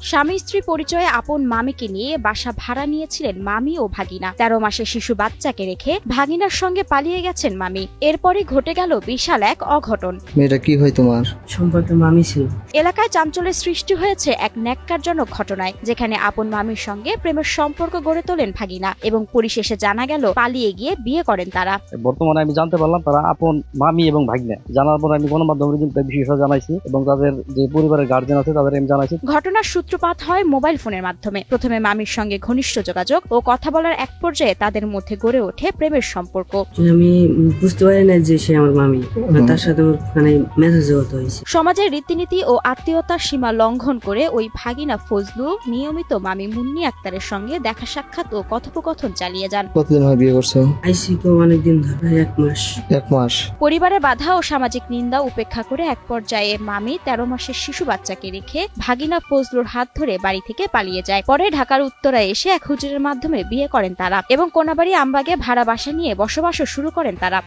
স্বামী স্ত্রী পরিচয়ে আপন মামিকে নিয়ে বাসা ভাড়া নিয়েছিলেন মামি ও ভাগিনা। 13 মাসের শিশু বাচ্চাকে রেখে ভাগিনার সঙ্গে পালিয়ে গেছেন মামি। এরপরই ঘটে গেল বিশাল এক অঘটন। মেয়েটা কি হয় তোমার? সম্পর্কে মামি ছিল। এলাকায় চাঞ্চল্যের সৃষ্টি হয়েছে এক ন্যাক্কারজনক ঘটনায়, যেখানে আপন মামির সঙ্গে প্রেমের সম্পর্ক গড়ে তোলেন ভাগিনা এবং পরিশেষে জানা গেল পালিয়ে গিয়ে বিয়ে করেন তারা। বর্তমানে আমি জানতে পারলাম তারা আপন মামি এবং ভাগ্নে। জানার পর আমি গণমাধ্যমে বিষয়টা জানাইছি এবং তাদের যে পরিবারের গার্জিয়ান আছে তাদের আমি জানাইছি। ঘটনার সূত্রপাত হয় মোবাইল ফোনের মাধ্যমে। প্রথমে মামির সঙ্গে ঘনিষ্ঠ যোগাযোগ ও কথা বলার এক পর্যায়ে তাদের মধ্যে গড়ে ওঠে প্রেমের সম্পর্ক। আমি বুঝতে পারি না যে সে আমার মামি, তার সাথে ওর মেসেজ হতে হয়েছে। সমাজের রীতিনীতি ও আত্মীয়তার সীমা লঙ্ঘন করে ওই ভাগিনা ফজলু নিয়মিত মামি মুন্নি আক্তারের সঙ্গে দেখা সাক্ষাৎ ও কথোপকথন চালিয়ে যান। কতদিন হয় বিয়ে করছো? আইসি তো অনেকদিন ধরে, 1 মাস। 1 মাস। পরিবারের বাধা ও সামাজিক নিন্দা উপেক্ষা করে এক পর্যায়ে মামি 13 মাসের শিশু বাচ্চাকে রেখে ভাগিনা ফজলুর হাত ধরে বাড়ি থেকে পালিয়ে যায়। পরে ঢাকার উত্তরায় এসে এক হুজুরের মাধ্যমে বিয়ে করেন তারা এবং কোনাবাড়ি আমবাগে ভাড়া বাসা নিয়ে বসবাসও শুরু করেন তারা।